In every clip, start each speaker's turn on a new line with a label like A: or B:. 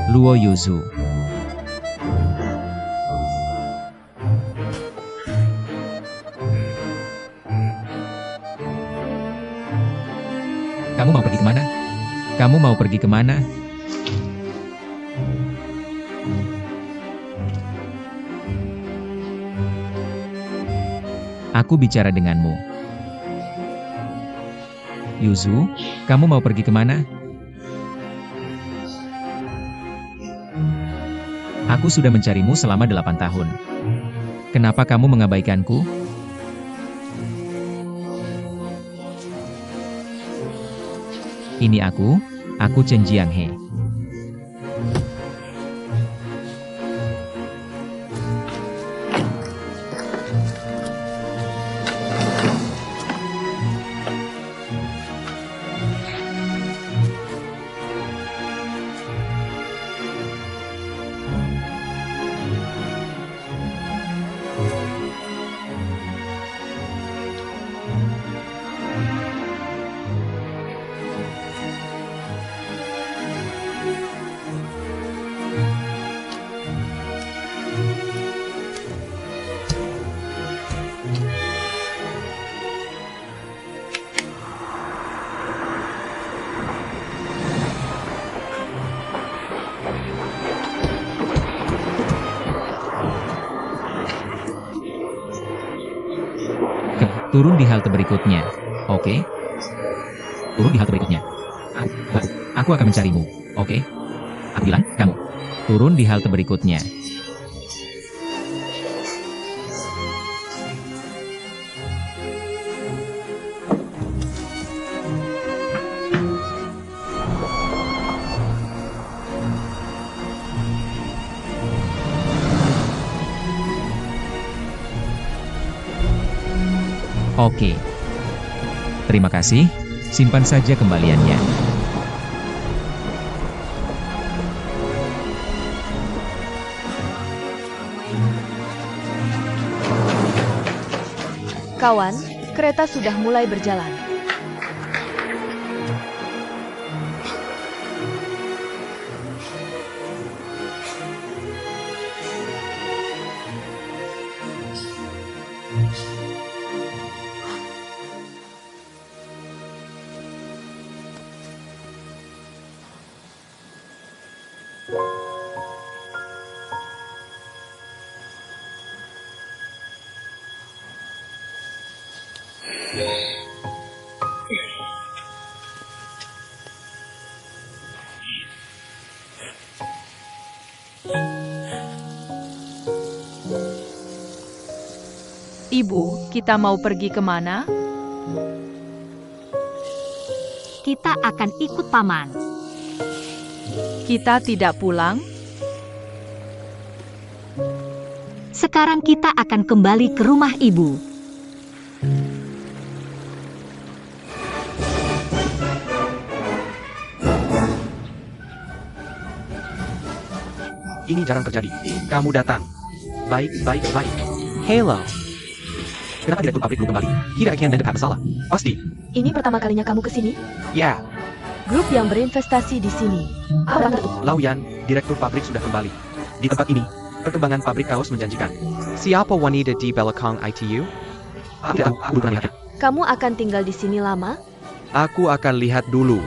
A: Luo Yuzu. Kamu mau pergi kemana? Kamu mau pergi kemana? Aku bicara denganmu. Yuzu, kamu mau pergi kemana? Aku sudah mencarimu selama 8 tahun. Kenapa kamu mengabaikanku? Ini aku Chen Jianghe. Turun di halte berikutnya. Oke? Turun di halte berikutnya. Aku akan mencarimu. Oke? Aku bilang, kamu. Turun di halte berikutnya. Oke. Terima kasih. Simpan saja kembaliannya.
B: Kawan, kereta sudah mulai berjalan. Ibu, kita mau pergi kemana?
C: Kita akan ikut paman.
B: Kita tidak pulang?
C: Sekarang kita akan kembali ke rumah ibu.
D: Ini jarang terjadi. Kamu datang. Baik. Hello. Kenapa direktur pabrik belum kembali? Tidak akan ada masalah. Pasti.
B: Ini pertama kalinya kamu ke sini?
D: Ya.
B: Grup yang berinvestasi di sini. Apa itu?
D: Lauyan, direktur pabrik sudah kembali. Di tempat ini, perkembangan pabrik kaos menjanjikan.
E: Siapa wanita di belakang ITU?
D: Tidak tahu, aku belum pernah lihatnya.
B: Kamu akan tinggal di sini lama?
E: Aku akan lihat dulu.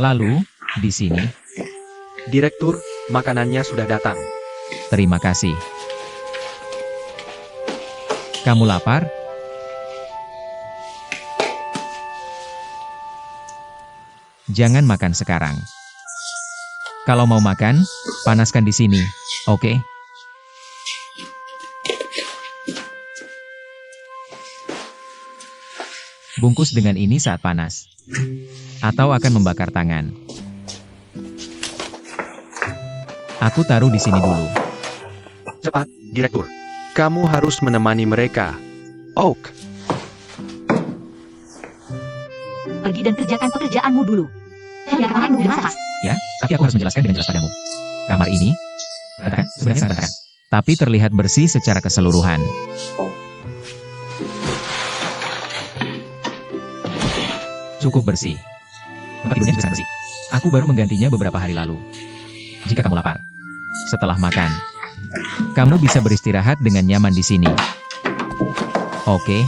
A: Lalu, di sini,
D: Direktur, makanannya sudah datang.
A: terima kasih. Kamu lapar? Jangan makan sekarang. Kalau mau makan, panaskan di sini, oke? Bungkus dengan ini saat panas. Atau akan membakar tangan. Aku taruh di sini dulu.
D: Cepat, Direktur.
E: Kamu harus menemani mereka. Oak,
C: Pergi dan kerjakan pekerjaanmu dulu. Biar kamarmu dimasak.
A: Ya, tapi aku harus menjelaskan dengan jelas padamu. Kamar ini, katakan, sebenarnya sangat berantakan. Tapi terlihat bersih secara keseluruhan. Cukup bersih. Tempat tidurnya juga sangat bersih. Aku baru menggantinya beberapa hari lalu. Jika kamu lapar, setelah makan, kamu bisa beristirahat dengan nyaman di sini. Oke.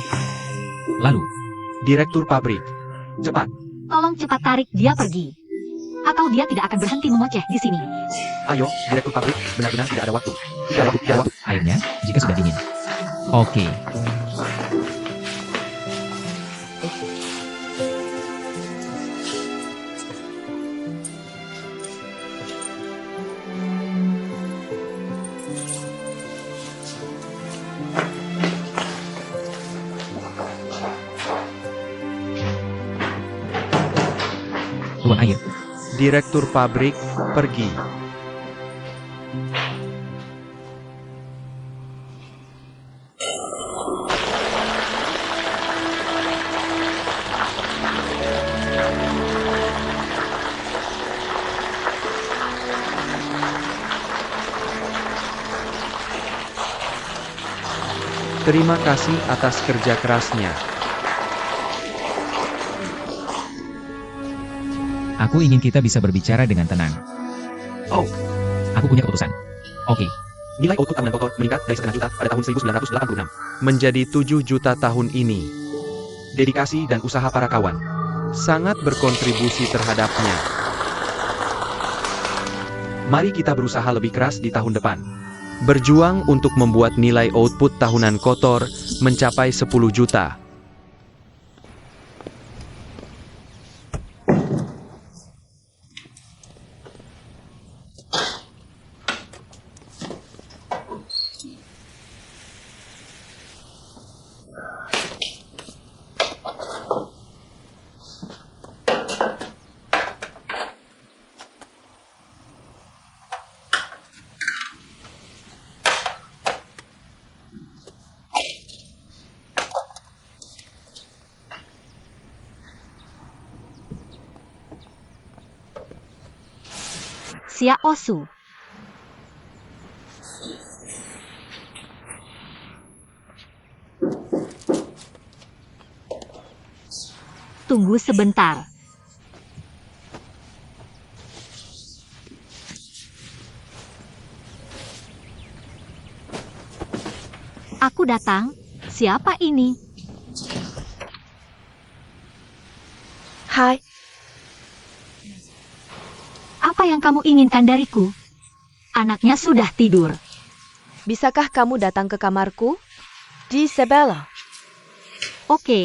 A: Lalu,
D: Direktur pabrik. Cepat.
C: Tolong cepat tarik dia pergi. Atau dia tidak akan berhenti mengoceh di sini.
D: Ayo, Direktur pabrik. Benar-benar tidak ada waktu. Tidak ada waktu. Tidak ada waktu.
A: airnya, jika sudah dingin. Oke. Tuang air.
E: direktur pabrik, pergi. Terima kasih atas kerja kerasnya.
A: Aku ingin kita bisa berbicara dengan tenang.
D: Oh,
A: Aku punya keputusan. Oke.
D: nilai output tahunan kotor meningkat dari 1,5 juta pada tahun 1986.
E: Menjadi 7 juta tahun ini.
D: Dedikasi dan usaha para kawan.
E: Sangat berkontribusi terhadapnya.
D: Mari kita berusaha lebih keras di tahun depan.
E: Berjuang untuk membuat nilai output tahunan kotor mencapai 10 juta.
C: Sia Osu. Tunggu sebentar. Aku datang. Siapa ini?
B: Hai,
C: Apa yang kamu inginkan dariku? Anaknya sudah tidur.
B: bisakah kamu datang ke kamarku? Di Sebela.
C: Oke.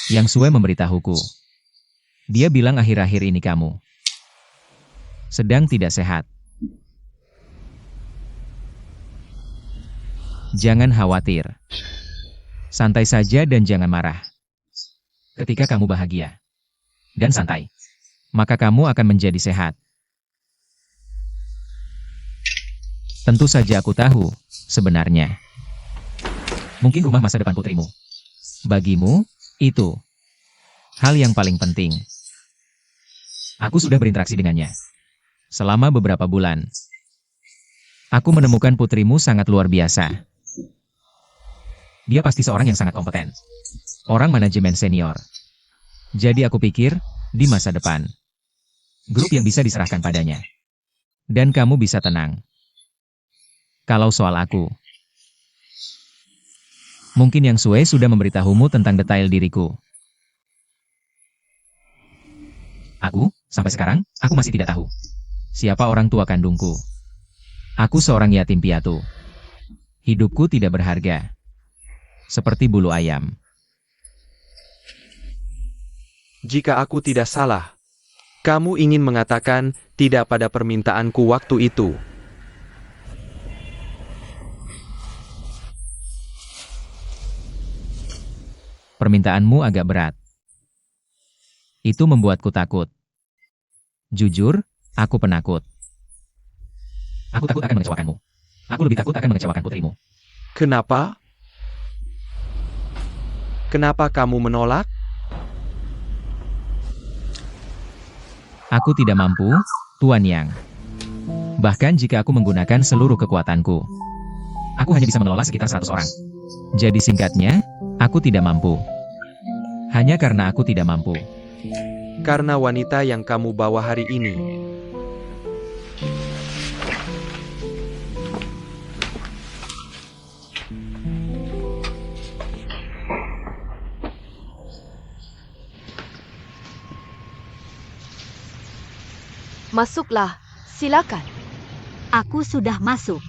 A: Yang Sue memberitahuku. Dia bilang akhir-akhir ini kamu sedang tidak sehat. Jangan khawatir. Santai saja dan jangan marah. Ketika kamu bahagia dan santai, maka kamu akan menjadi sehat. Tentu saja aku tahu, sebenarnya. Mungkin rumah masa depan putrimu. Bagimu, itu hal yang paling penting. Aku sudah berinteraksi dengannya selama beberapa bulan. Aku menemukan putrimu sangat luar biasa. Dia pasti seorang yang sangat kompeten. Orang manajemen senior. Jadi aku pikir, di masa depan, grup yang bisa diserahkan padanya. Dan kamu bisa tenang. Kalau soal aku, mungkin Yang Sue sudah memberitahumu tentang detail diriku. Sampai sekarang, aku masih tidak tahu siapa orang tua kandungku. Aku seorang yatim piatu. Hidupku tidak berharga. Seperti bulu ayam.
E: Jika aku tidak salah, kamu ingin mengatakan tidak pada permintaanku waktu itu.
A: Permintaanmu agak berat. Itu membuatku takut. Jujur, aku penakut. Aku takut akan mengecewakanmu. Aku lebih takut akan mengecewakan putrimu.
E: Kenapa? Kenapa kamu menolak?
A: Aku tidak mampu, Tuan Yang. Bahkan jika aku menggunakan seluruh kekuatanku, aku hanya bisa mengelola sekitar 100 orang. Jadi singkatnya, aku tidak mampu. Hanya karena aku tidak mampu.
E: Karena wanita yang kamu bawa hari ini.
B: Masuklah, silakan.
C: Aku sudah masuk.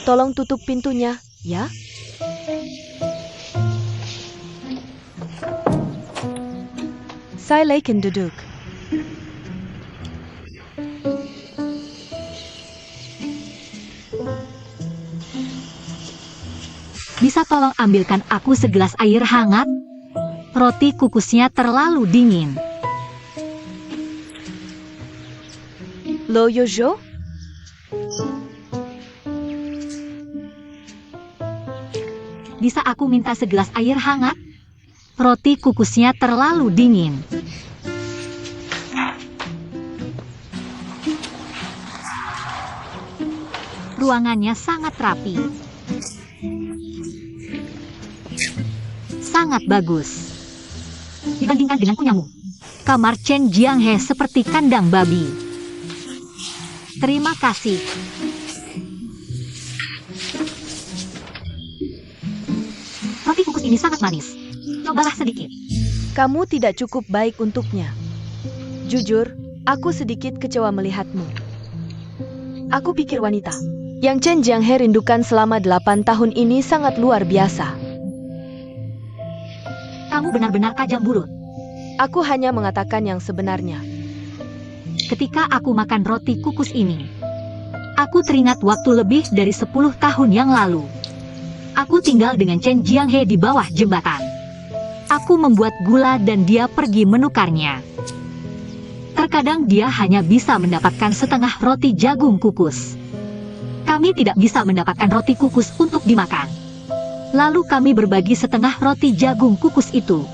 B: Tolong tutup pintunya, ya. Silakan duduk.
C: Bisa tolong ambilkan aku segelas air hangat? Roti kukusnya terlalu dingin.
B: Lo Yojo?
C: Bisa aku minta segelas air hangat? Roti kukusnya terlalu dingin. Ruangannya sangat rapi. Sangat bagus. Dibandingkan dengan punyamu, kamar Chen Jianghe seperti kandang babi. Terima kasih. Roti kukus ini sangat manis. Cobalah sedikit.
B: Kamu tidak cukup baik untuknya. Jujur, aku sedikit kecewa melihatmu. Aku pikir wanita yang Chen Jianghe rindukan selama 8 tahun ini sangat luar biasa.
C: Kamu benar-benar tajam mulut.
B: Aku hanya mengatakan yang sebenarnya.
C: Ketika aku makan roti kukus ini, aku teringat waktu lebih dari 10 tahun yang lalu. Aku tinggal dengan Chen Jianghe di bawah jembatan. Aku membuat gula dan dia pergi menukarnya. Terkadang dia hanya bisa mendapatkan setengah roti jagung kukus. Kami tidak bisa mendapatkan roti kukus untuk dimakan. Lalu kami berbagi setengah roti jagung kukus itu.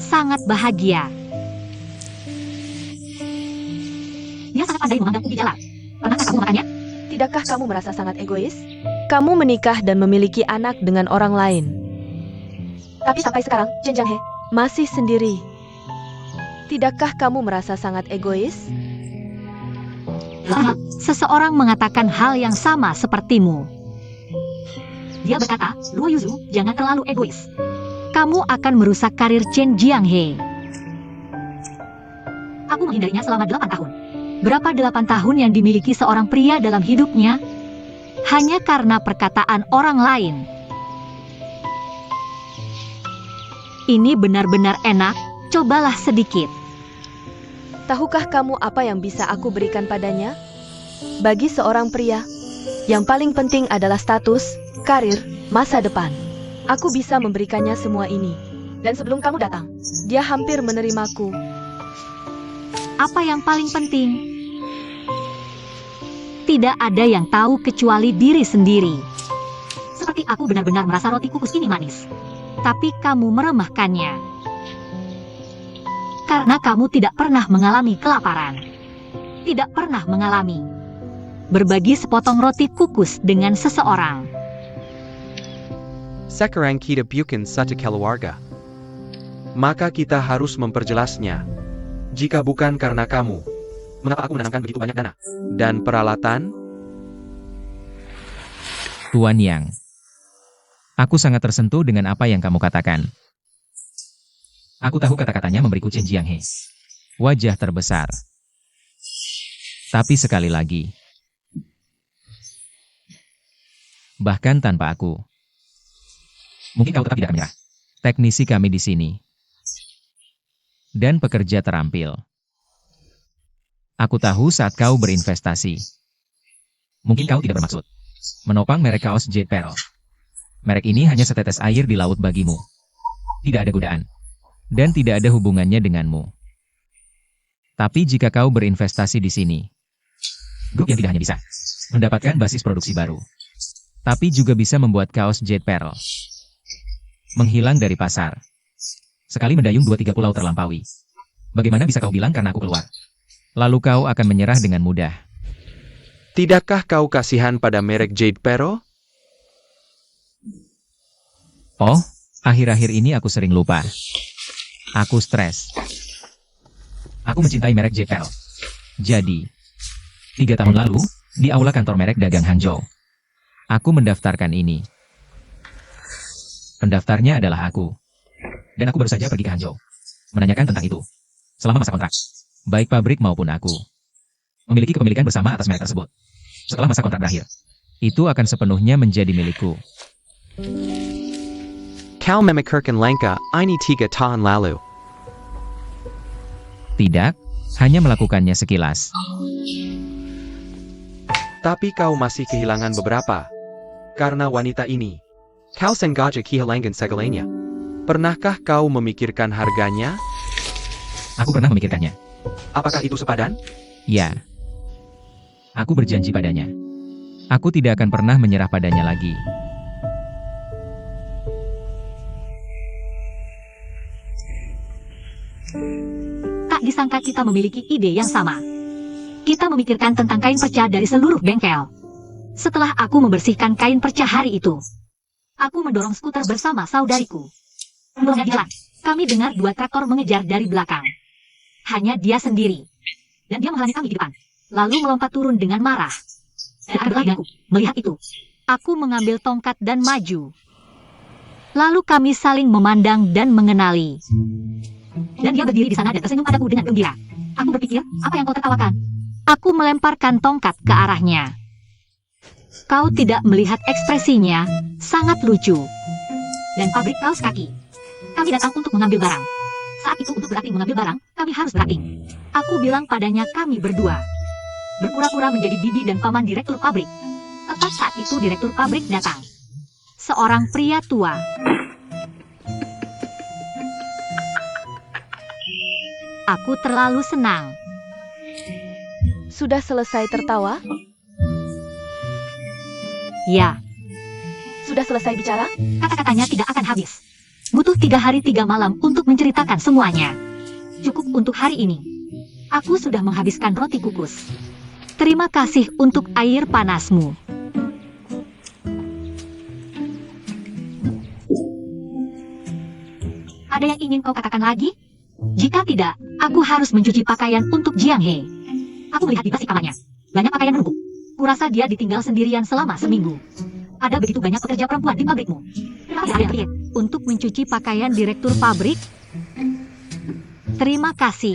C: Sangat bahagia. Dia sangat pandai memanggang ubi jalan. Pernahkah kamu makannya?
B: Tidakkah kamu merasa sangat egois? Kamu menikah dan memiliki anak dengan orang lain. Tapi sampai sekarang, Chen Jianghe masih sendiri. Tidakkah kamu merasa sangat egois?
C: Seseorang mengatakan hal yang sama sepertimu. Dia berkata, Luo Yuzu, jangan terlalu egois. Kamu akan merusak karir Chen Jianghe. Aku menghindarinya selama 8 tahun. Berapa 8 tahun yang dimiliki seorang pria dalam hidupnya? Hanya karena perkataan orang lain. Ini benar-benar enak, cobalah sedikit.
B: Tahukah kamu apa yang bisa aku berikan padanya? Bagi seorang pria, yang paling penting adalah status, karir, masa depan. Aku bisa memberikannya semua ini. Dan sebelum kamu datang, dia hampir menerimaku.
C: Apa yang paling penting? Tidak ada yang tahu kecuali diri sendiri. Seperti aku benar-benar merasa roti kukus ini manis. Tapi kamu meremehkannya. Karena kamu tidak pernah mengalami kelaparan. Tidak pernah mengalami berbagi sepotong roti kukus dengan seseorang.
E: Sekarang kita bukan satu keluarga. Maka kita harus memperjelasnya. Jika bukan karena kamu, mengapa aku menanamkan begitu banyak dana dan peralatan?
A: Tuan Yang, aku sangat tersentuh dengan apa yang kamu katakan. Aku tahu kata-katanya memberiku Chen Jianghe wajah terbesar. Tapi sekali lagi, bahkan tanpa aku, mungkin kau tetap tidak menyerah. Teknisi kami di sini dan pekerja terampil. Aku tahu saat kau berinvestasi, mungkin kau tidak bermaksud menopang merek kaos Jade Pearl. Merek ini hanya setetes air di laut bagimu. Tidak ada godaan. Dan tidak ada hubungannya denganmu. Tapi jika kau berinvestasi di sini, grup yang tidak hanya bisa mendapatkan basis produksi baru, tapi juga bisa membuat kaos Jade Pearl menghilang dari pasar. Sekali mendayung 2-3 pulau terlampaui. Bagaimana bisa kau bilang karena aku keluar? Lalu kau akan menyerah dengan mudah.
E: Tidakkah kau kasihan pada merek Jade Pearl?
A: Oh, akhir-akhir ini aku sering lupa. Aku stres. Aku mencintai merek Jade Pearl. Jadi, 3 tahun lalu, di aula kantor merek dagang Hangzhou, aku mendaftarkan ini. Pendaftarnya adalah aku. Dan aku baru saja pergi ke Hangzhou, menanyakan tentang itu. Selama masa kontrak, baik pabrik maupun aku memiliki kepemilikan bersama atas merek tersebut. Setelah masa kontrak berakhir, itu akan sepenuhnya menjadi milikku.
E: Kau memikirkan langkah ini 3 tahun lalu.
A: Tidak, hanya melakukannya sekilas.
E: Tapi kau masih kehilangan beberapa. Karena wanita ini. Kau sengaja kehilangan segalanya. Pernahkah kau memikirkan harganya?
A: Aku pernah memikirkannya.
E: Apakah itu sepadan?
A: Ya. Aku berjanji padanya. Aku tidak akan pernah menyerah padanya lagi.
C: Tak disangka kita memiliki ide yang sama. Kita memikirkan tentang kain perca dari seluruh bengkel. Setelah aku membersihkan kain perca hari itu, aku mendorong skuter bersama saudariku. Melihat jalan, kami dengar 2 traktor mengejar dari belakang. Hanya dia sendiri. Dan dia menghalangi kami di depan. Lalu melompat turun dengan marah. Dan ada lagi aku. Melihat itu, aku mengambil tongkat dan maju. Lalu kami saling memandang dan mengenali. Dan dia berdiri di sana dan tersenyum padaku dengan gembira. Aku berpikir, apa yang kau tertawakan? Aku melemparkan tongkat ke arahnya. Kau tidak melihat ekspresinya, sangat lucu. Dan pabrik kaos kaki. Kami datang untuk mengambil barang. Saat itu untuk berlatih mengambil barang, kami harus berlatih. Aku bilang padanya kami berdua. Berpura-pura menjadi bibi dan paman direktur pabrik. Tepat saat itu direktur pabrik datang. Seorang pria tua. Aku terlalu senang.
B: Sudah selesai tertawa?
C: Ya,
B: Sudah selesai bicara?
C: kata-katanya tidak akan habis. Butuh 3 hari 3 malam untuk menceritakan semuanya. Cukup untuk hari ini. Aku sudah menghabiskan roti kukus. Terima kasih untuk air panasmu. Ada yang ingin kau katakan lagi? Jika tidak, aku harus mencuci pakaian untuk Jiang He. Aku melihat di basi kamarnya. Banyak pakaian menumpuk. Kurasa dia ditinggal sendirian selama seminggu. Ada begitu banyak pekerja perempuan di pabrikmu. Tapi ada yang lihat. Untuk mencuci pakaian direktur pabrik? Terima kasih.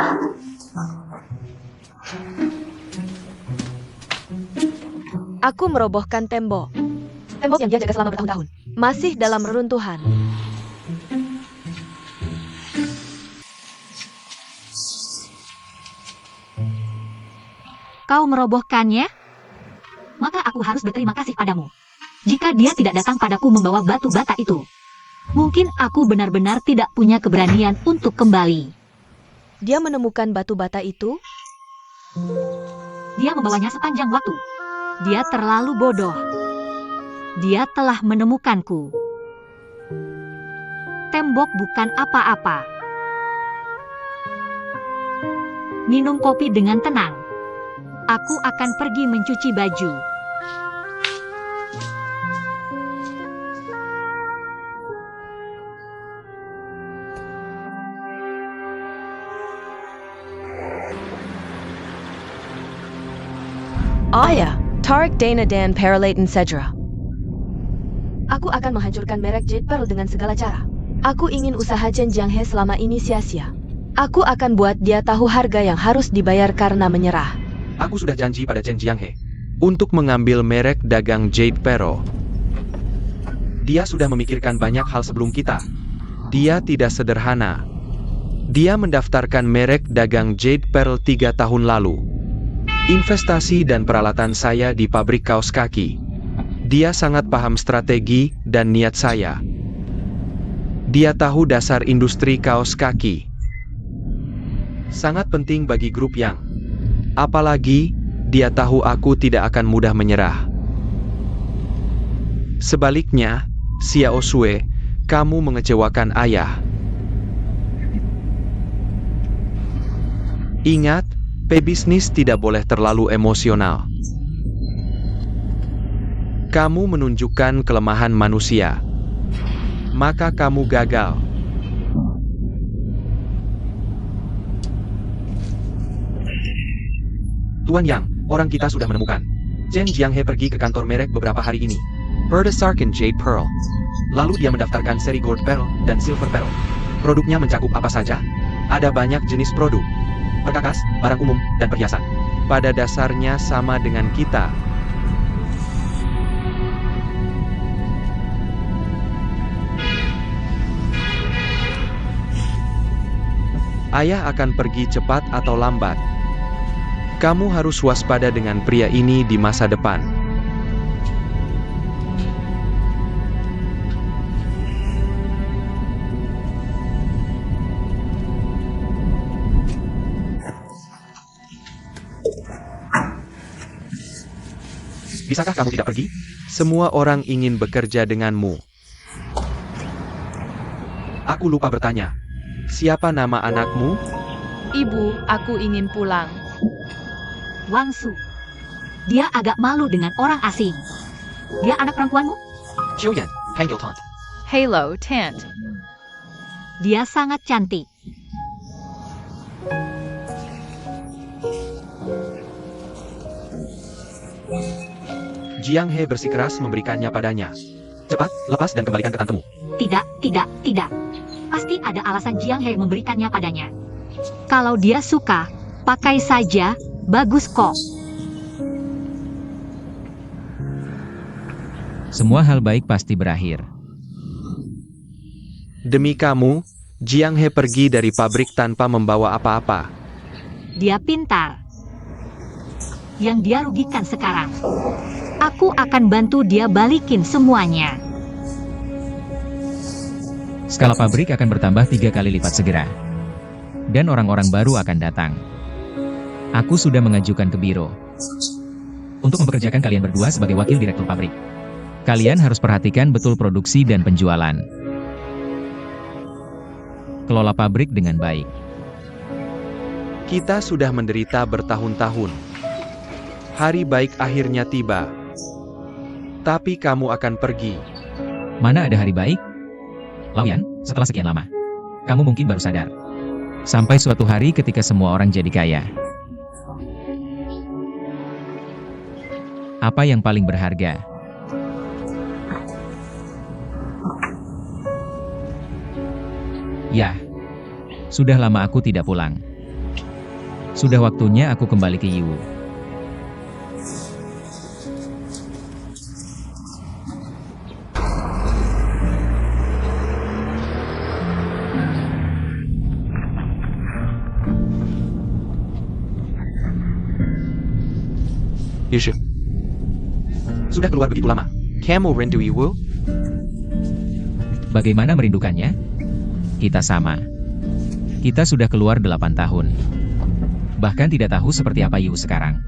B: Aku merobohkan tembok. Tembok yang dia jaga selama bertahun-tahun. Masih dalam reruntuhan.
C: kau merobohkannya? Maka aku harus berterima kasih padamu. Jika dia tidak datang padaku membawa batu bata itu, mungkin aku benar-benar tidak punya keberanian untuk kembali.
B: Dia menemukan batu bata itu?
C: Dia membawanya sepanjang waktu. Dia terlalu bodoh. Dia telah menemukanku. Tembok bukan apa-apa. Minum kopi dengan tenang. Aku akan pergi mencuci baju.
B: Ayah, Tarik Dana Dan Paralaton Sedra. Aku akan menghancurkan merek Jade Pearl dengan segala cara. Aku ingin usaha Chen Jianghe selama ini sia-sia. Aku akan buat dia tahu harga yang harus dibayar karena menyerah.
E: Aku sudah janji pada Chen Jianghe untuk mengambil merek dagang Jade Pearl. Dia sudah memikirkan banyak hal sebelum kita. Dia tidak sederhana. Dia mendaftarkan merek dagang Jade Pearl 3 tahun lalu. Investasi dan peralatan saya di pabrik kaos kaki. Dia sangat paham strategi dan niat saya. Dia tahu dasar industri kaos kaki. Sangat penting bagi grup Yang. Apalagi, dia tahu aku tidak akan mudah menyerah. Sebaliknya, Xiao Sue, kamu mengecewakan ayah. Ingat, pebisnis tidak boleh terlalu emosional. Kamu menunjukkan kelemahan manusia, maka kamu gagal. Tuan Yang, orang kita sudah menemukan. Chen Jianghe pergi ke kantor merek beberapa hari ini. Berdasarkan Jade Pearl. Lalu dia mendaftarkan seri Gold Pearl dan Silver Pearl. Produknya mencakup apa saja? Ada banyak jenis produk. Perkakas, barang umum, dan perhiasan. Pada dasarnya sama dengan kita. Ayah akan pergi cepat atau lambat. Kamu harus waspada dengan pria ini di masa depan. Bisakah kamu tidak pergi? Semua orang ingin bekerja denganmu. Aku lupa bertanya. Siapa nama anakmu?
B: Ibu, aku ingin pulang.
C: Wang Su. Dia agak malu dengan orang asing. Dia anak perempuanmu?
D: Qiuyan, panggil Tante.
B: Halo, Tant.
C: Dia sangat cantik.
E: Jianghe bersikeras memberikannya padanya. Cepat, lepas dan kembalikan ke tantemu.
C: Tidak. Pasti ada alasan Jianghe memberikannya padanya. Kalau dia suka, pakai saja, bagus kok.
A: Semua hal baik pasti berakhir.
E: Demi kamu, Jianghe pergi dari pabrik tanpa membawa apa-apa.
C: Dia pintar. Yang dia rugikan sekarang. Aku akan bantu dia balikin semuanya.
A: Skala pabrik akan bertambah 3 kali lipat segera. Dan orang-orang baru akan datang. Aku sudah mengajukan ke biro untuk mempekerjakan kalian berdua sebagai wakil direktur pabrik. Kalian harus perhatikan betul produksi dan penjualan. Kelola pabrik dengan baik.
E: Kita sudah menderita bertahun-tahun. Hari baik akhirnya tiba. Tapi kamu akan pergi.
A: Mana ada hari baik? Laoyan, setelah sekian lama, kamu mungkin baru sadar. Sampai suatu hari ketika semua orang jadi kaya. Apa yang paling berharga? Ya, sudah lama aku tidak pulang. Sudah waktunya aku kembali ke Yiwu.
E: Yushu. Sudah keluar begitu lama. Kamu rindu Iwu?
A: Bagaimana merindukannya? Kita sama. Kita sudah keluar 8 tahun. Bahkan tidak tahu seperti apa Yu sekarang.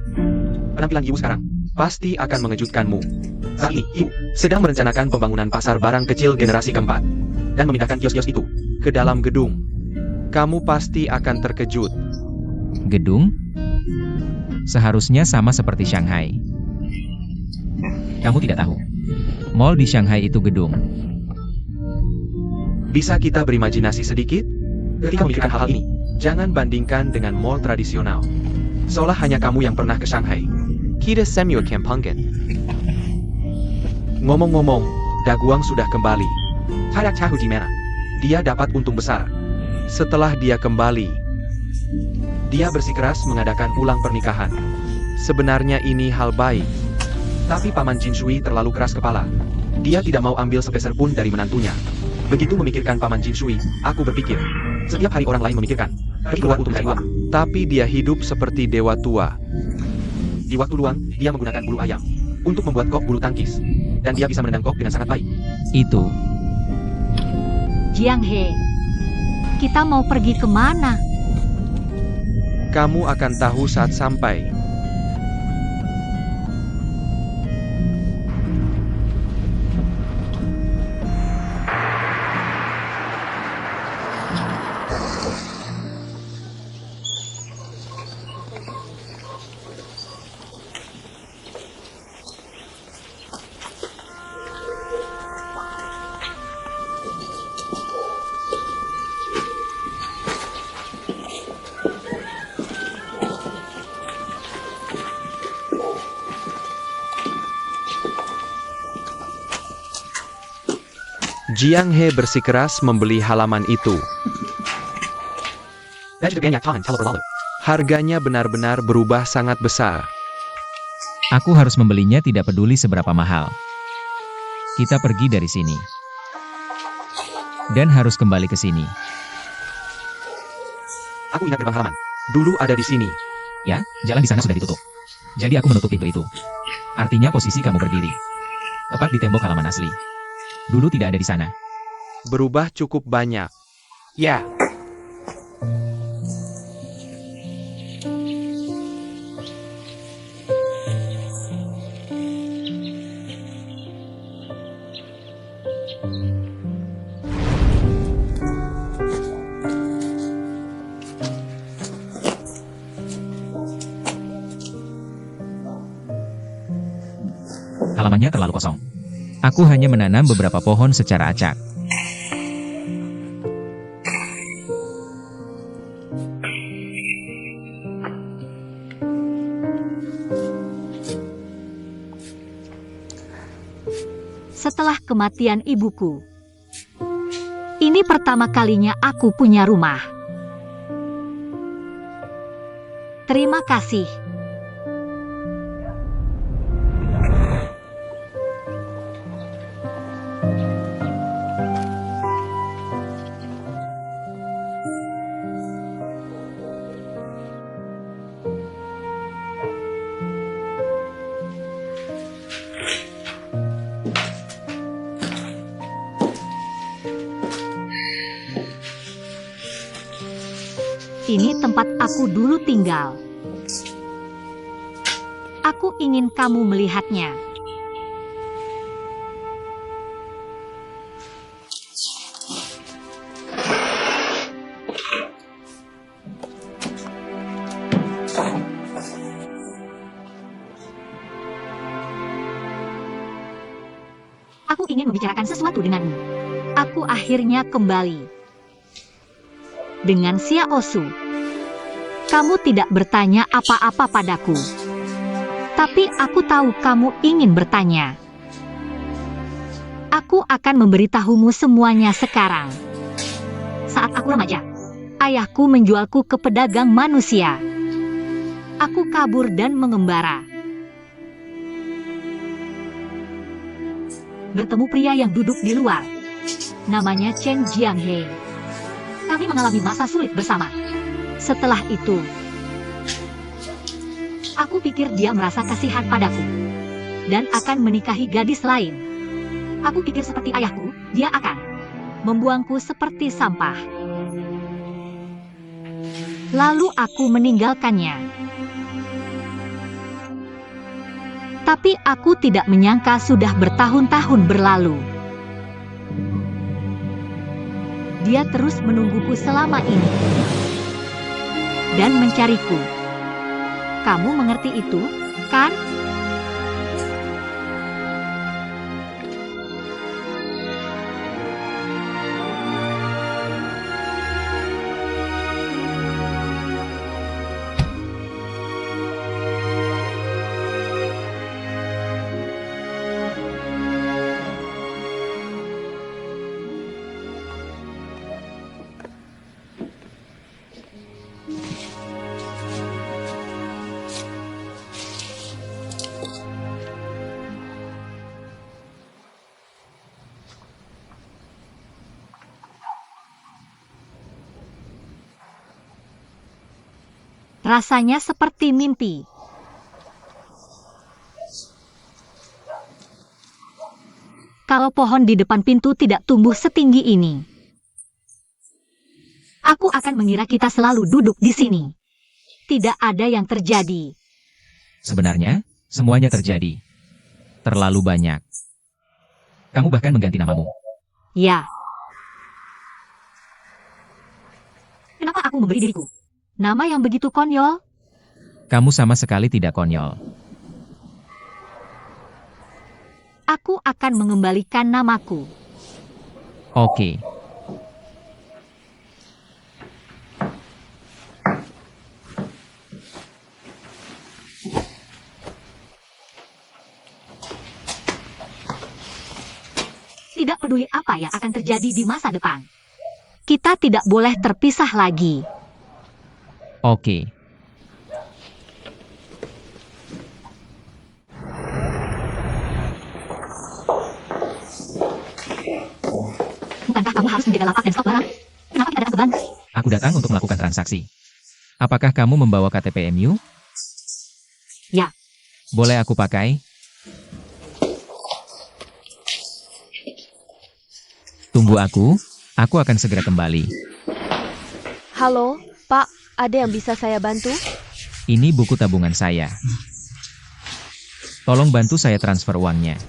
E: Penampilan Iwu sekarang pasti akan mengejutkanmu. Saat ini, Iwu sedang merencanakan pembangunan pasar barang kecil generasi keempat dan memindahkan kios-kios itu ke dalam gedung. Kamu pasti akan terkejut.
A: Gedung? Seharusnya sama seperti Shanghai. Kamu tidak tahu. Mall di Shanghai itu gedung.
E: Bisa kita berimajinasi sedikit? Ketika memikirkan hal-hal ini, jangan bandingkan dengan mall tradisional. Seolah hanya kamu yang pernah ke Shanghai. Kita semua Kampungan. Ngomong-ngomong, Daguang sudah kembali. Tidak tahu di mana. Dia dapat untung besar. Setelah dia kembali, dia bersikeras mengadakan ulang pernikahan. Sebenarnya ini hal baik. Tapi Paman Jin Shui terlalu keras kepala. Dia tidak mau ambil sepeser pun dari menantunya. Begitu memikirkan Paman Jin Shui, aku berpikir, setiap hari orang lain memikirkan, pergi keluar untuk mencari uang. Tapi dia hidup seperti dewa tua. Di waktu luang, dia menggunakan bulu ayam untuk membuat kok bulu tangkis. Dan dia bisa menendang kok dengan sangat baik.
A: Itu.
C: Jiang He, kita mau pergi kemana?
E: Kamu akan tahu saat sampai. Jiang He bersikeras membeli halaman itu. Harganya benar-benar berubah sangat besar.
A: Aku harus membelinya tidak peduli seberapa mahal. Kita pergi dari sini. Dan harus kembali ke sini.
E: Aku ingat gerbang halaman. Dulu ada di sini.
A: Ya, jalan di sana sudah ditutup. Jadi aku menutup pintu itu. Artinya posisi kamu berdiri. Tepat di tembok halaman asli. Dulu tidak ada di sana.
E: Berubah cukup banyak. Ya.
A: Halamannya terlalu kosong. Aku hanya menanam beberapa pohon secara acak.
C: Setelah kematian ibuku, ini pertama kalinya aku punya rumah. Terima kasih. Ini tempat aku dulu tinggal. Aku ingin kamu melihatnya. Aku ingin membicarakan sesuatu denganmu. Aku akhirnya kembali. Dengan Xia Osu. Kamu tidak bertanya apa-apa padaku. Tapi aku tahu kamu ingin bertanya. Aku akan memberitahumu semuanya sekarang. Saat aku remaja, ayahku menjualku ke pedagang manusia. Aku kabur dan mengembara. Bertemu pria yang duduk di luar. Namanya Chen Jianghe. Kami mengalami masa sulit bersama. Setelah itu, Aku pikir dia merasa kasihan padaku dan akan menikahi gadis lain. Aku pikir seperti ayahku, dia akan membuangku seperti sampah. Lalu aku meninggalkannya. Tapi aku tidak menyangka sudah bertahun-tahun berlalu. Dia terus menungguku selama ini dan mencariku. Kamu mengerti itu, kan? Rasanya seperti mimpi. Kalau pohon di depan pintu tidak tumbuh setinggi ini, aku akan mengira kita selalu duduk di sini. Tidak ada yang terjadi.
A: Sebenarnya, semuanya terjadi. Terlalu banyak. Kamu bahkan mengganti namamu.
C: Ya. Kenapa aku memberi diriku nama yang begitu konyol?
A: Kamu sama sekali tidak konyol.
C: Aku akan mengembalikan namaku.
A: Oke.
C: Tidak peduli apa yang akan terjadi di masa depan. Kita tidak boleh terpisah lagi.
A: Oke.
C: Bukankah kamu harus menjaga lapak dan stok barang? Kenapa kita datang ke bank?
A: Aku datang untuk melakukan transaksi. Apakah kamu membawa KTP MU?
C: Ya.
A: Boleh aku pakai? Tunggu aku akan segera kembali.
B: Halo, Pak, ada yang bisa saya bantu?
A: Ini buku tabungan saya. Tolong bantu saya transfer uangnya.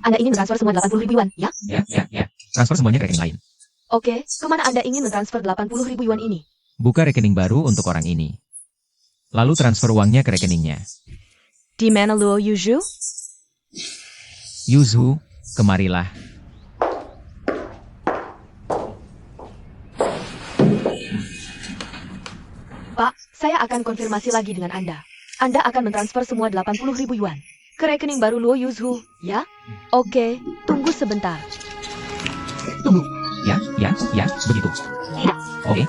B: Anda ingin mentransfer semua 80.000 yuan, ya?
A: Ya. Transfer semuanya ke rekening lain.
B: Oke, kemana Anda ingin mentransfer 80.000 yuan ini?
A: Buka rekening baru untuk orang ini. Lalu transfer uangnya ke rekeningnya.
B: Di mana Luo Yuzhu?
A: Yuzhu, kemarilah.
B: Pak, saya akan konfirmasi lagi dengan Anda. Anda akan mentransfer semua 80.000 yuan ke rekening baru Luo Yuzhu, ya? Oke, tunggu sebentar.
C: Tunggu.
A: Ya, begitu.
C: Tidak.
A: Oke.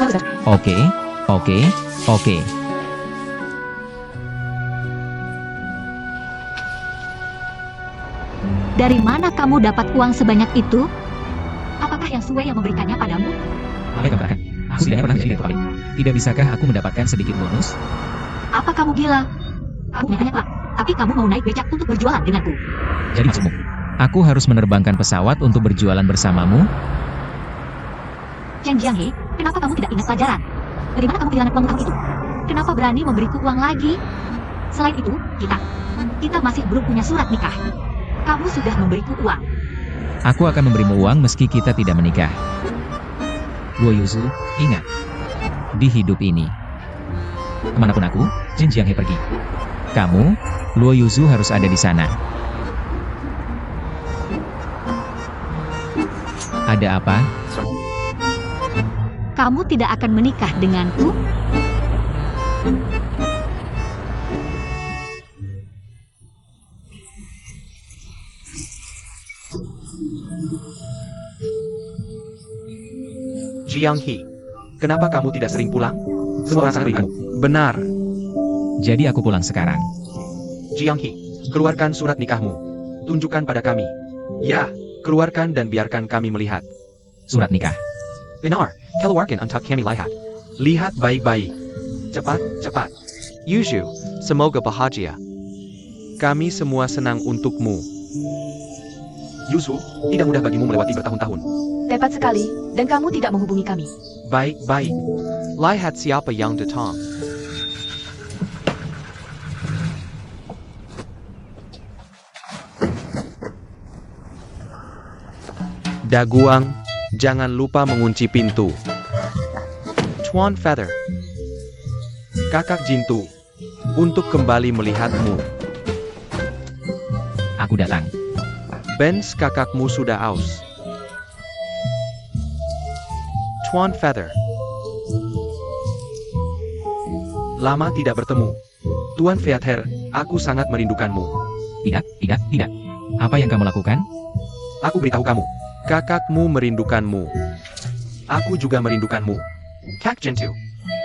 C: Harus.
A: Oke.
C: Dari mana kamu dapat uang sebanyak itu? Apakah yang Sue yang memberikannya padamu?
A: Apa yang kamu katakan? Aku tidak pernah menjadi direktur pabrik. Tidak bisakah aku mendapatkan sedikit bonus?
C: Apa kamu gila? Aku punya banyak, Pak. Tapi kamu mau naik becak untuk berjualan denganku.
A: Jadi maksudmu, aku harus menerbangkan pesawat untuk berjualan bersamamu?
C: Chen Jianghe, kenapa kamu tidak ingat pelajaran? Dari mana kamu kehilangan uang tahun itu? Kenapa berani memberiku uang lagi? Selain itu, kita masih belum punya surat nikah. Kamu sudah memberiku uang.
A: Aku akan memberimu uang meski kita tidak menikah. Luo Yuzhu, ingat. Di hidup ini, kemanapun aku, Jin Jianghe pergi. Kamu, Luo Yuzhu harus ada di sana. Ada apa?
C: Kamu tidak akan menikah denganku?
D: Jiang He, kenapa kamu tidak sering pulang? Semua orang sangat rindu. Benar.
A: Jadi aku pulang sekarang.
D: Jiang He, keluarkan surat nikahmu. Tunjukkan pada kami. Ya, keluarkan dan biarkan kami melihat.
A: Surat nikah.
D: Benar, keluarkan untuk kami lihat. Lihat baik-baik. Cepat.
E: Yuzhu, semoga bahagia. Kami semua senang untukmu.
D: Yuzhu, tidak mudah bagimu melewati bertahun-tahun.
B: Tepat sekali, dan kamu tidak menghubungi kami.
E: Baik. Lihat siapa yang datang. Daguang, jangan lupa mengunci pintu. Tuan Feather, Kakak Jintu, untuk kembali melihatmu.
A: Aku datang.
E: Benz, kakakmu sudah aus. Tuan Feather,
D: Lama tidak bertemu. Tuan Feather, aku sangat merindukanmu.
A: Tidak. Apa yang kamu lakukan?
D: Aku beritahu kamu,
E: kakakmu merindukanmu.
D: aku juga merindukanmu. Kak Jintu,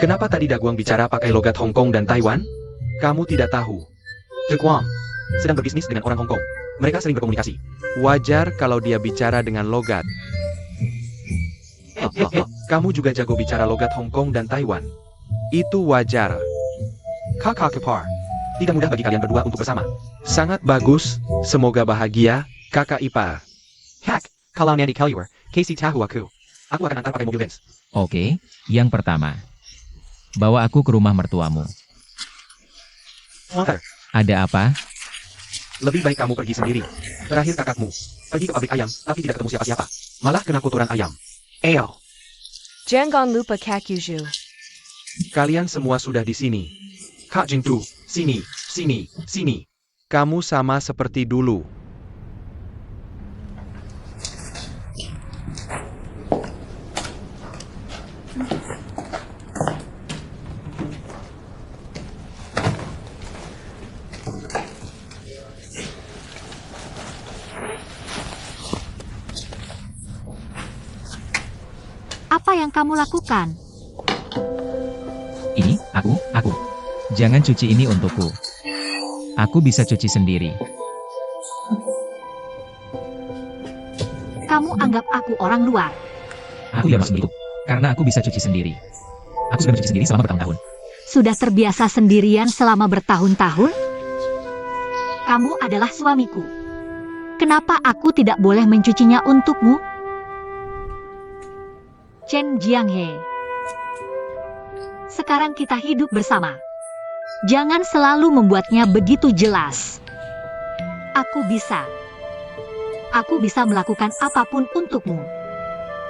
D: kenapa tadi Daguang bicara pakai logat Hong Kong dan Taiwan? Kamu tidak tahu. Daguang sedang berbisnis dengan orang Hong Kong. Mereka sering berkomunikasi.
E: Wajar kalau dia bicara dengan logat.
D: Kamu juga jago bicara logat Hong Kong dan Taiwan.
E: Itu wajar.
D: Kakak Kepar, tidak mudah bagi kalian berdua untuk bersama.
E: Sangat bagus, semoga bahagia, kakak ipar.
D: Kak, kalau Nandy Kaluar, Casey tahu aku. Aku akan antar pakai mobil Benz.
A: Oke, yang pertama. Bawa aku ke rumah mertuamu.
D: Father,
A: Ada apa?
D: lebih baik kamu pergi sendiri. Terakhir kakakmu pergi ke pabrik ayam, tapi tidak ketemu siapa-siapa. Malah kena kotoran ayam. Eyo,
B: Jangan lupa Kak Yuzhu.
E: Kalian semua sudah di sini.
D: Kak Jintu, sini.
E: Kamu sama seperti dulu.
C: Apa yang kamu lakukan?
A: Ini, aku. Jangan cuci ini untukku. Aku bisa cuci sendiri.
C: Kamu anggap aku orang luar.
A: Aku tidak maksud begitu. Karena aku bisa cuci sendiri. Aku sudah mencuci sendiri selama bertahun-tahun.
C: Sudah terbiasa sendirian selama bertahun-tahun? Kamu adalah suamiku. Kenapa aku tidak boleh mencucinya untukmu? Chen Jianghe. Sekarang kita hidup bersama. Jangan selalu membuatnya begitu jelas. Aku bisa melakukan apapun untukmu.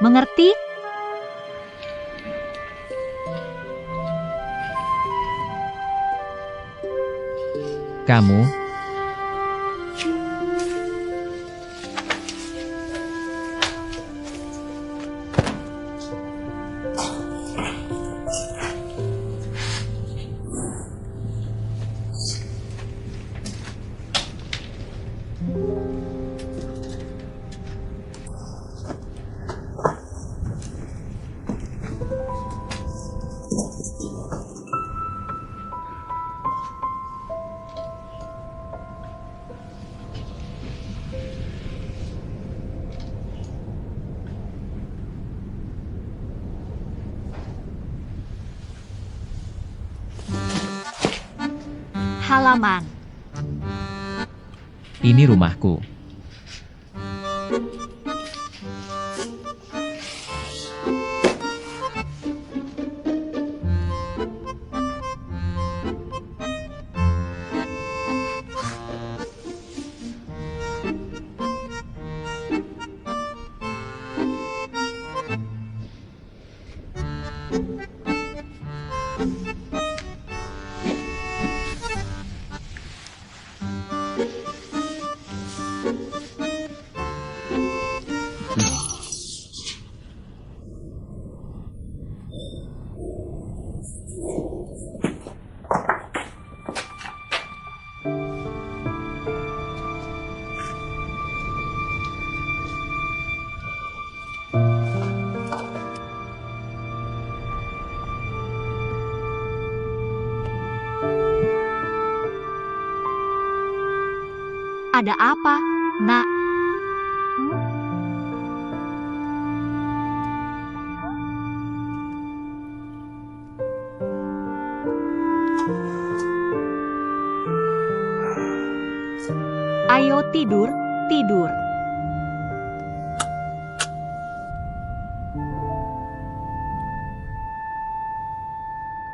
C: Mengerti?
A: Kamu,
C: Halaman.
A: ini rumahku.
C: Ada apa, Nak? Ayo tidur, tidur.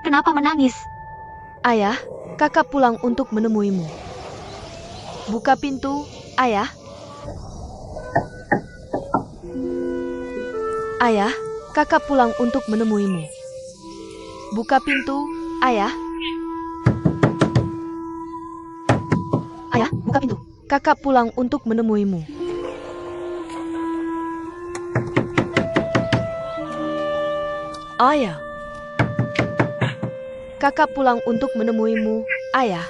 C: Kenapa menangis?
B: Ayah, kakak pulang untuk menemuimu. Buka pintu, ayah. Ayah, kakak pulang untuk menemuimu. Buka pintu, ayah. Ayah, buka pintu. Kakak pulang untuk menemuimu. Ayah. Kakak pulang untuk menemuimu, ayah.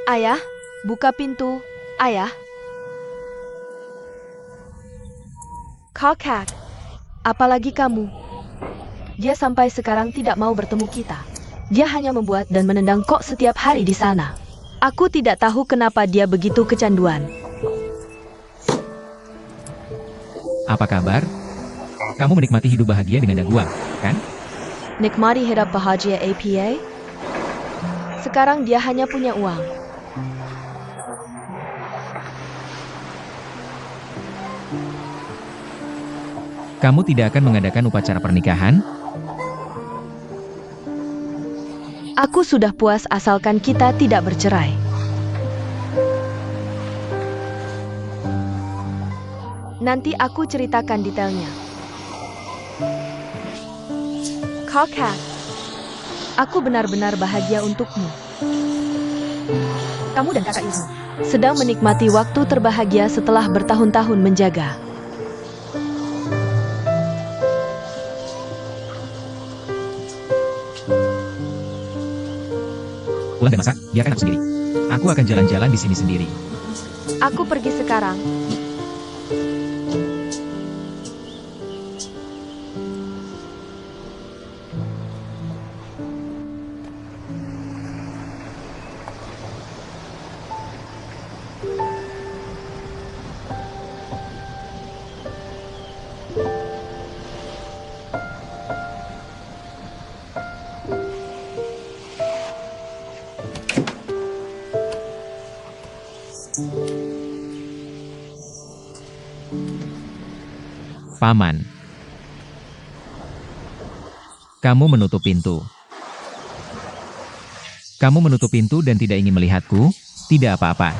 B: Ayah, buka pintu, ayah. Kakak, apalagi kamu? Dia sampai sekarang tidak mau bertemu kita. Dia hanya membuat dan menendang kok setiap hari di sana. Aku tidak tahu kenapa dia begitu kecanduan.
A: Apa kabar? Kamu menikmati hidup bahagia dengan Daguang, kan?
B: Nikmati hidup bahagia APA? Sekarang dia hanya punya uang.
A: Kamu tidak akan mengadakan upacara pernikahan?
B: Aku sudah puas asalkan kita tidak bercerai. Nanti aku ceritakan detailnya. Kakak, aku benar-benar bahagia untukmu. Kamu dan kakak Ibu sedang menikmati waktu terbahagia setelah bertahun-tahun menjaga.
A: Pulang dan masak, biarkan aku sendiri. Aku akan jalan-jalan di sini sendiri.
B: Aku pergi sekarang.
A: Paman. Kamu menutup pintu. Kamu menutup pintu dan tidak ingin melihatku? Tidak apa-apa.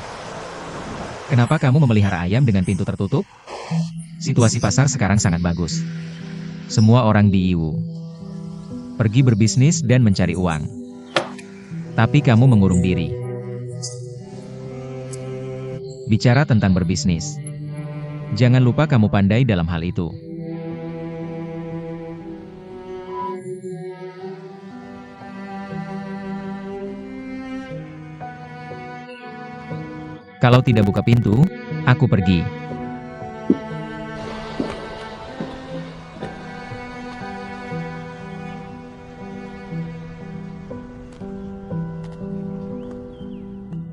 A: Kenapa kamu memelihara ayam dengan pintu tertutup? Situasi pasar sekarang sangat bagus. Semua orang di Iwu pergi berbisnis dan mencari uang. Tapi kamu mengurung diri. Bicara tentang berbisnis. Jangan lupa kamu pandai dalam hal itu. Kalau tidak buka pintu, aku pergi.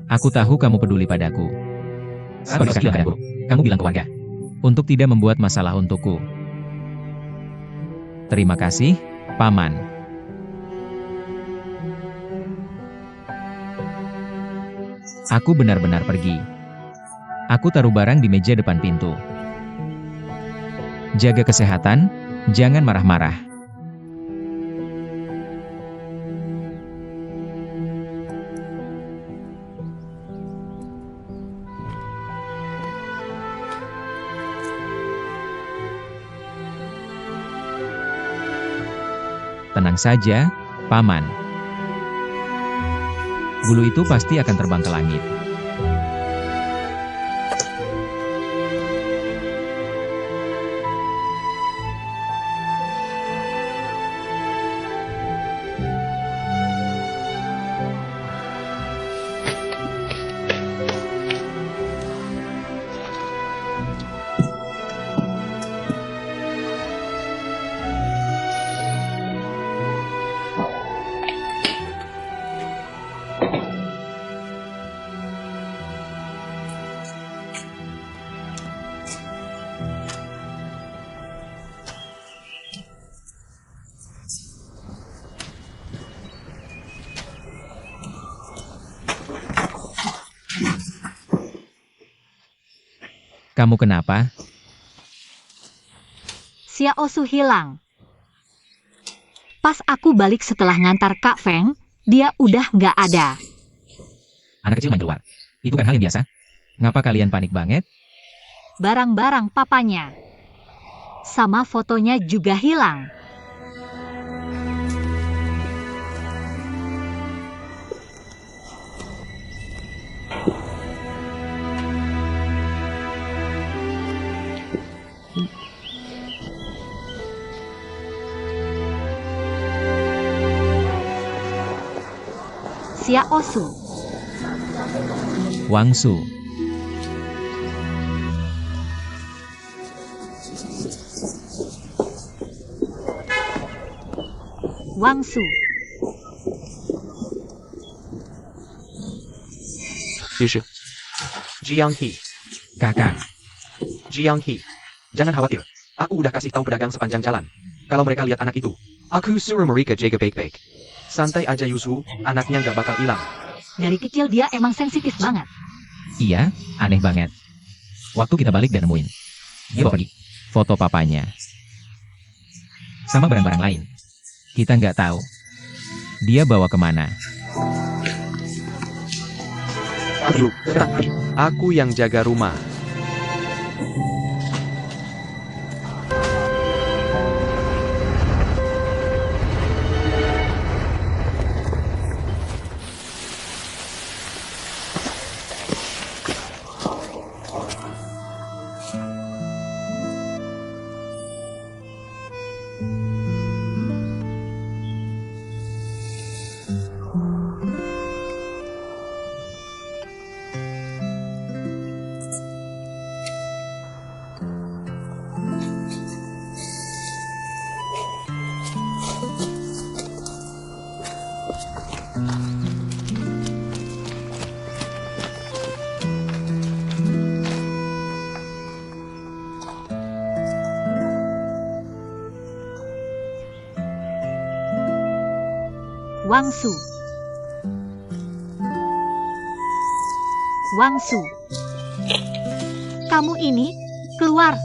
A: Aku tahu kamu peduli padaku. Apa yang bilang padaku? Kamu bilang ke warga. Untuk tidak membuat masalah untukku. Terima kasih, Paman. Aku benar-benar pergi. Aku taruh barang di meja depan pintu. Jaga kesehatan, jangan marah-marah. Tenang saja, Paman. Bulu itu pasti akan terbang ke langit. Kamu kenapa?
C: Xiao Su hilang. Pas aku balik setelah ngantar Kak Feng, dia udah nggak ada.
A: Anak kecil main keluar. Itu kan hal yang biasa. Ngapa kalian panik banget?
C: Barang-barang papanya. Sama fotonya juga hilang. Xiao Su.
A: Wang Su.
C: Wang Su.
D: Jiang He.
A: Kakak.
D: Jiang He. Jangan khawatir. Aku udah kasih tahu pedagang sepanjang jalan. Kalau mereka lihat anak itu, aku suruh mereka jaga baik-baik. Santai aja Yusu, anaknya nggak bakal hilang.
C: Dari kecil dia emang sensitif banget.
A: Iya, aneh banget. Waktu kita balik dan nemuin. Dia bawa pergi. Foto papanya. Sama barang-barang lain. Kita nggak tahu. Dia bawa kemana.
E: Aku yang jaga rumah.
C: Wang Su. Wang Su. Kamu ini, keluar.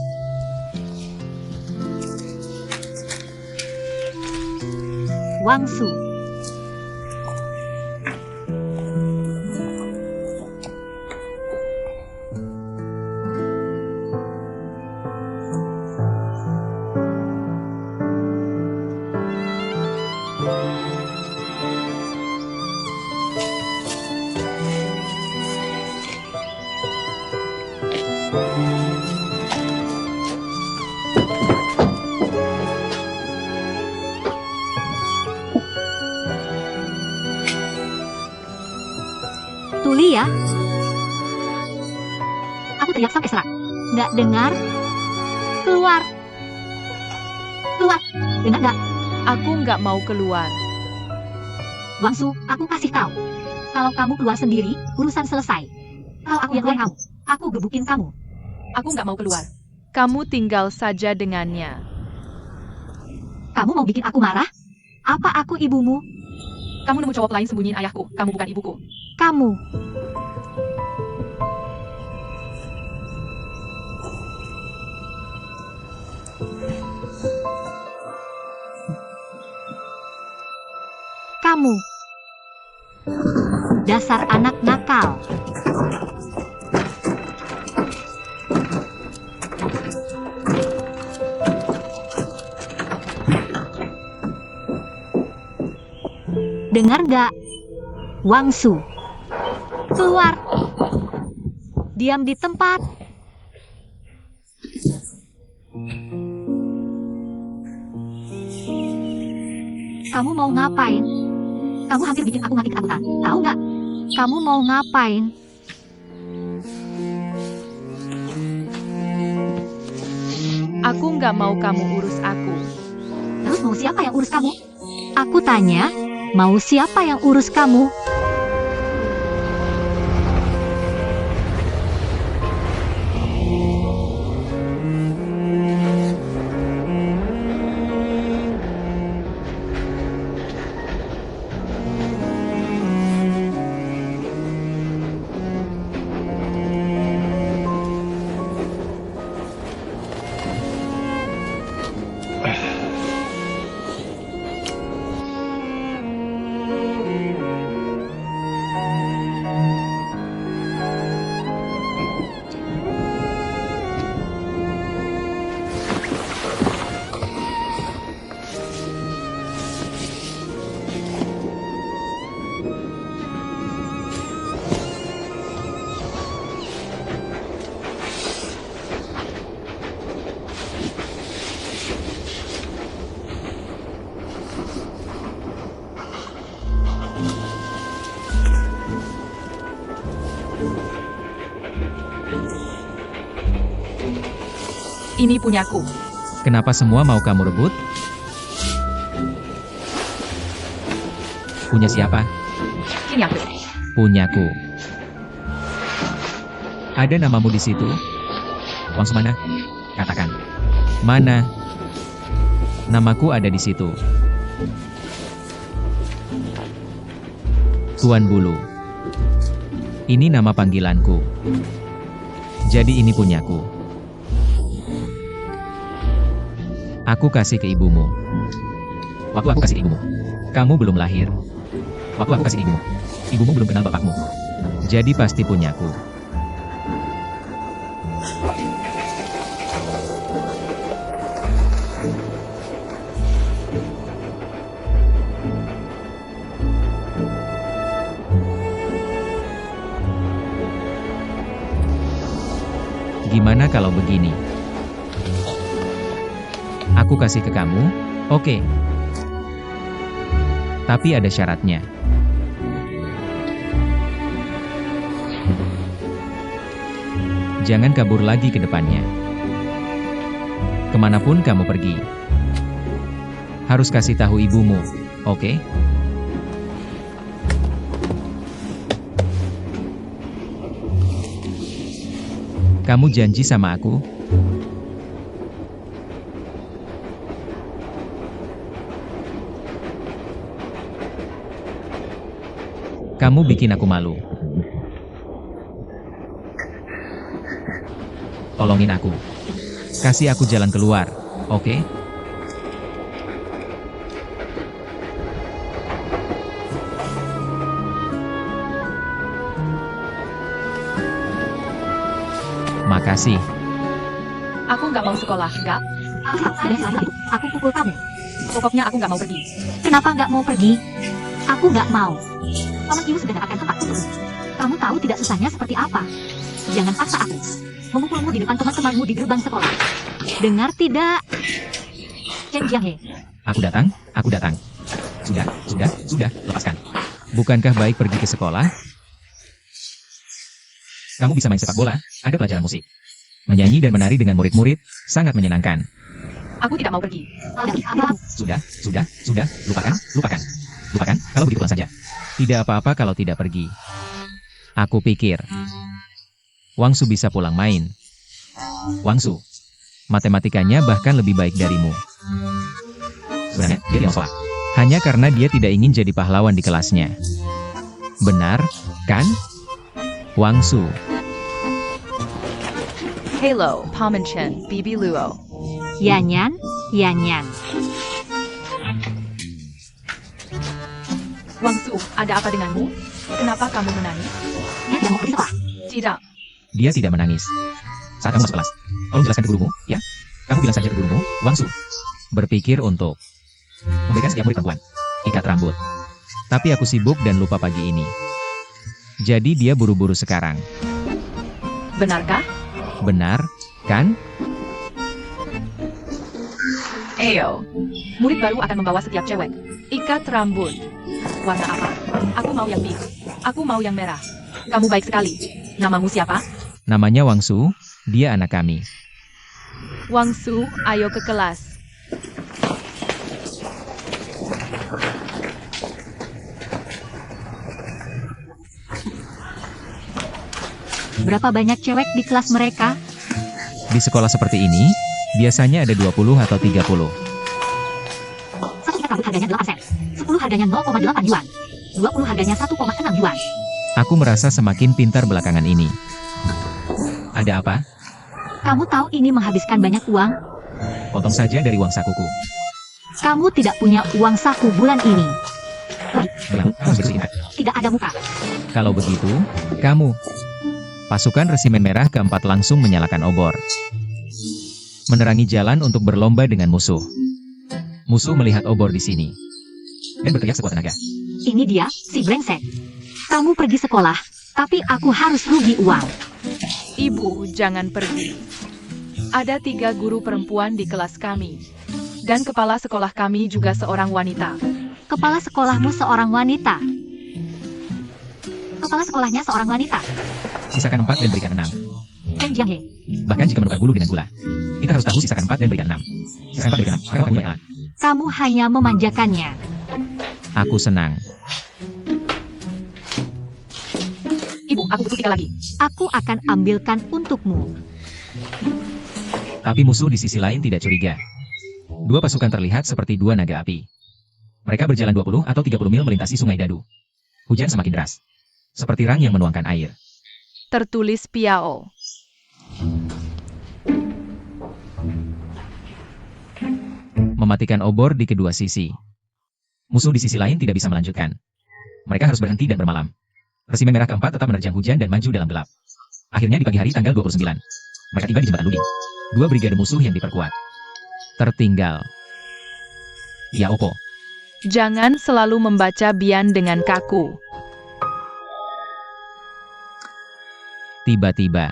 C: Wang Su. Tuli ya. Aku teriak sampai serak. Nggak dengar? Keluar. Keluar. Dengar nggak?
B: Aku nggak mau keluar.
C: Wang Su, aku kasih tahu. Kalau kamu keluar sendiri, urusan selesai. Kalau aku yang lain kamu, aku gebukin kamu.
B: Aku nggak mau keluar. Kamu tinggal saja dengannya.
C: Kamu mau bikin aku marah? Apa aku ibumu?
B: Kamu nemu cowok lain sembunyiin ayahku. Kamu bukan ibuku.
C: Kamu. Kamu. Dasar anak nakal. Dengar nggak? Wang Su. Keluar. Diam di tempat. Kamu mau ngapain? Kamu hampir bikin aku mati ketakutan. Tahu nggak? Kamu mau ngapain?
B: Aku nggak mau kamu urus aku.
C: Terus mau siapa yang urus kamu? Aku tanya, mau siapa yang urus kamu?
F: Ini punyaku.
A: Kenapa semua mau kamu rebut? Punya siapa?
F: Ini aku.
A: Punyaku. Ada namamu di situ? Wangsu mana? Katakan. Mana? Namaku ada di situ. Tuan Bulu. Ini nama panggilanku. Jadi ini punyaku. Aku kasih ke ibumu. Waktu aku kasih ke ibumu, kamu belum lahir. Waktu aku kasih ibumu, ibumu belum kenal bapakmu. Jadi pasti punyaku. Gimana kalau begini? Aku kasih ke kamu, oke. Tapi ada syaratnya. Jangan kabur lagi ke depannya. Kemanapun kamu pergi. Harus kasih tahu ibumu, oke? Kamu janji sama aku? Kamu bikin aku malu. Tolongin aku. Kasih aku jalan keluar, oke? Makasih.
F: Aku nggak mau sekolah, nggak.
C: Aku pukul kamu.
F: Pokoknya aku nggak mau pergi.
C: Kenapa nggak mau pergi? Aku nggak mau. Paman Ibu sudah akan tempatku terus. Kamu tahu tidak susahnya seperti apa. Jangan paksa aku. Memukulmu di depan teman-temanmu di gerbang sekolah. Dengar tidak? Chen Jianghe.
A: Aku datang, aku datang. Sudah, lepaskan. Bukankah baik pergi ke sekolah? Kamu bisa main sepak bola, ada pelajaran musik. Menyanyi dan menari dengan murid-murid, sangat menyenangkan.
F: Aku tidak mau pergi.
A: Sudah, lupakan. Lupakan, kalau begitu pulang saja. Tidak apa-apa kalau tidak pergi. Aku pikir, Wangsu bisa pulang main. Wangsu, matematikanya bahkan lebih baik darimu. Sebenarnya, dia tidak mau sekolah. Hanya karena dia tidak ingin jadi pahlawan di kelasnya. Benar, kan? Wangsu.
F: Hello, Paman Chen, Bibi Luo.
C: Yanyan.
F: Wangsu, ada apa denganmu? Kenapa kamu menangis?
C: Dia tidak mau pergi sekolah.
F: Tidak.
A: Dia tidak menangis. Saat kamu masuk kelas, tolong jelaskan ke gurumu, ya? Kamu bilang saja ke gurumu, Wangsu. Berpikir untuk memberikan setiap murid perempuan ikat rambut. Tapi aku sibuk dan lupa pagi ini. Jadi dia buru-buru sekarang.
F: Benarkah?
A: Benar, kan?
F: Eyo. Murid baru akan membawa setiap cewek ikat rambut. Warna apa? Aku mau yang biru. Aku mau yang merah. Kamu baik sekali. Namamu siapa?
A: Namanya Wangsu, dia anak kami.
F: Wangsu, ayo ke kelas.
C: Berapa banyak cewek di kelas mereka?
A: Di sekolah seperti ini, biasanya ada 20 atau 30.
C: Satu ikat rambut harganya 8 sen. 10 harganya 0,8 yuan. 20 harganya 1,6 yuan.
A: Aku merasa semakin pintar belakangan ini. Ada apa?
C: Kamu tahu ini menghabiskan banyak uang?
A: Potong saja dari uang sakuku.
C: Kamu tidak punya uang saku bulan ini.
A: Belang, kamu bersih ingat.
C: Tidak ada muka.
A: Kalau begitu, kamu. Pasukan Resimen Merah keempat langsung menyalakan obor. Menerangi jalan untuk berlomba dengan musuh. Musuh melihat obor di sini. Dan berteriak sekuat tenaga.
C: Ini dia, si brengsek. Kamu pergi sekolah, tapi aku harus rugi uang.
F: Ibu, jangan pergi. Ada 3 guru perempuan di kelas kami. Dan kepala sekolah kami juga seorang wanita.
C: Kepala sekolahmu seorang wanita. Kepala sekolahnya seorang wanita.
A: Sisakan 4 dan berikan 6.
C: Chen Jianghe.
A: Bahkan jika menukar bulu dengan gula. Kita harus tahu sisakan 4 dan berikan 6. Sisakan 4 berikan 6, maka kamu banyak alat.
C: Kamu hanya memanjakannya.
A: Aku senang.
F: Ibu, aku butuh 3 lagi.
C: Aku akan ambilkan untukmu.
A: Tapi musuh di sisi lain tidak curiga. 2 pasukan terlihat seperti 2 naga api. Mereka berjalan 20 atau 30 mil melintasi sungai Dadu. Hujan semakin deras. Seperti rang yang menuangkan air.
B: Tertulis Piao.
A: Mematikan obor di kedua sisi. Musuh di sisi lain tidak bisa melanjutkan. Mereka harus berhenti dan bermalam. Resimen merah keempat tetap menerjang hujan dan maju dalam gelap. Akhirnya di pagi hari tanggal 29. Mereka tiba di jembatan Luding. 2 brigade musuh yang diperkuat. Tertinggal. Ya Opo.
B: Jangan selalu membaca Bian dengan kaku.
A: Tiba-tiba.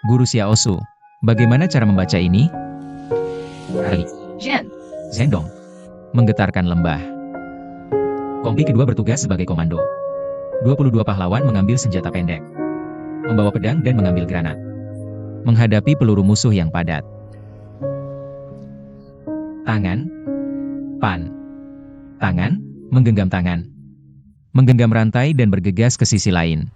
A: Guru Xiaosu, bagaimana cara membaca ini? Hai,
F: Jen,
A: Zhendong. Menggetarkan lembah. Kompi kedua bertugas sebagai komando. 22 pahlawan mengambil senjata pendek. Membawa pedang dan mengambil granat. Menghadapi peluru musuh yang padat. Tangan. Pan. Tangan. Menggenggam tangan. Menggenggam rantai dan bergegas ke sisi lain.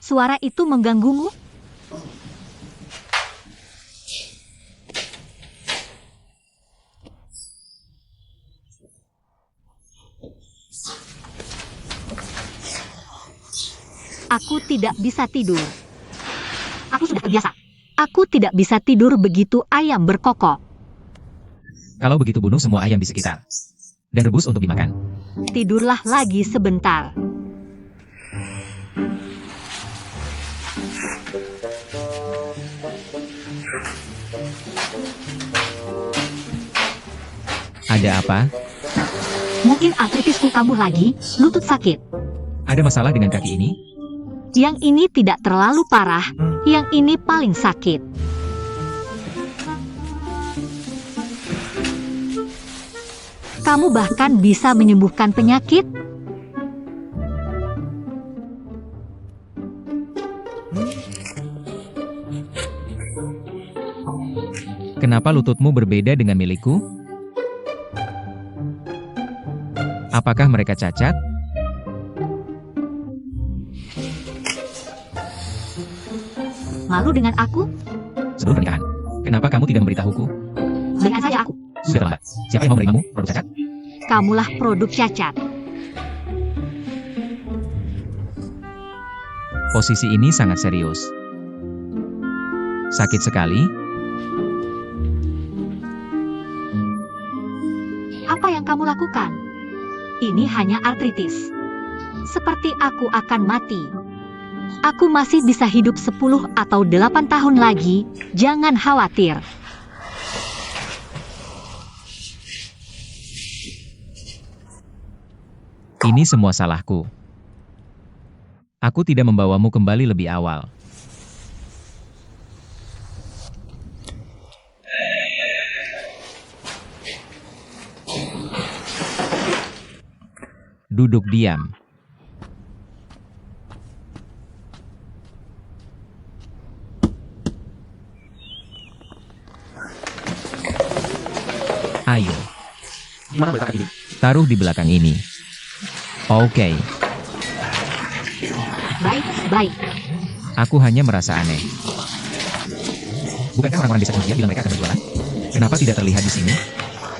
C: Suara itu mengganggumu? Aku tidak bisa tidur. Aku sudah terbiasa. Aku tidak bisa tidur begitu ayam berkokok.
A: Kalau begitu bunuh semua ayam di sekitar. Dan rebus untuk dimakan.
C: Tidurlah lagi sebentar.
A: Ada apa?
C: Mungkin artritisku kambuh lagi, lutut sakit.
A: Ada masalah dengan kaki ini?
C: Yang ini tidak terlalu parah, yang ini paling sakit. Kamu bahkan bisa menyembuhkan penyakit?
A: Kenapa lututmu berbeda dengan milikku? Apakah mereka cacat?
C: Malu dengan aku?
A: Sebelum pernikahan, kenapa kamu tidak memberitahuku?
C: Dengan saja aku.
A: Sudah terlambat. Siapa yang mau menerimamu, produk cacat?
C: Kamulah produk cacat.
A: Posisi ini sangat serius. Sakit sekali?
C: Apa yang kamu lakukan? Ini hanya artritis. Seperti aku akan mati. Aku masih bisa hidup 10 atau 8 tahun lagi, jangan khawatir.
A: Ini semua salahku. Aku tidak membawamu kembali lebih awal. Duduk diam. Ayo,
D: Di mana meletakkan ini?
A: taruh di belakang ini. Oke,
C: Baik.
A: aku hanya merasa aneh. Bukankah orang-orang desa India bilang mereka akan berjualan? Kenapa tidak terlihat di sini?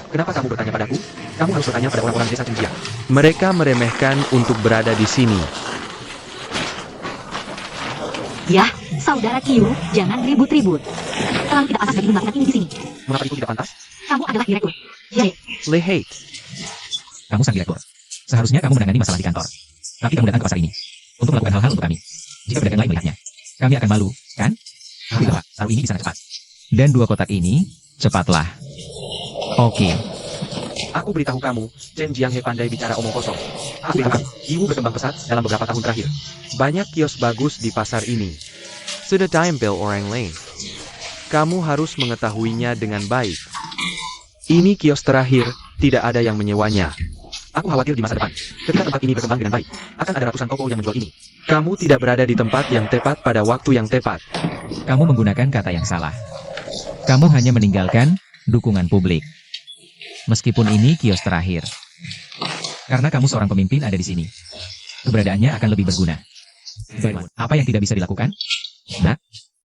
D: Kenapa kamu bertanya padaku? Kamu harus bertanya pada orang-orang desa Xinjiang.
E: Mereka meremehkan untuk berada di sini.
C: Ya, saudara Qiu, jangan ribut-ribut. Terlalu tidak pantas bagi melakukan ini di sini.
D: Mengapa itu tidak pantas?
C: Kamu adalah direktur. Jadi,
E: Lehate.
A: Kamu sang direktur. Seharusnya kamu menangani masalah di kantor. Tapi kamu datang ke pasar ini untuk melakukan hal-hal untuk kami. Jika pedagang lain melihatnya, kami akan malu, kan? Baiklah, taruh ini di sana cepat. Dan 2 kotak ini, cepatlah. Oke.
D: Aku beritahu kamu, Chen Jianghe pandai bicara omong kosong. Aku beritahu kamu, Yiwu berkembang pesat dalam beberapa tahun terakhir.
E: Banyak kios bagus di pasar ini. Sudah diambil orang lain. Kamu harus mengetahuinya dengan baik. Ini kios terakhir, tidak ada yang menyewanya.
D: Aku khawatir di masa depan, ketika tempat ini berkembang dengan baik, akan ada ratusan toko yang menjual ini.
E: Kamu tidak berada di tempat yang tepat pada waktu yang tepat.
A: Kamu menggunakan kata yang salah. Kamu hanya meninggalkan dukungan publik. Meskipun ini kios terakhir. Karena kamu seorang pemimpin ada di sini. Keberadaannya akan lebih berguna. Apa yang tidak bisa dilakukan? Nak,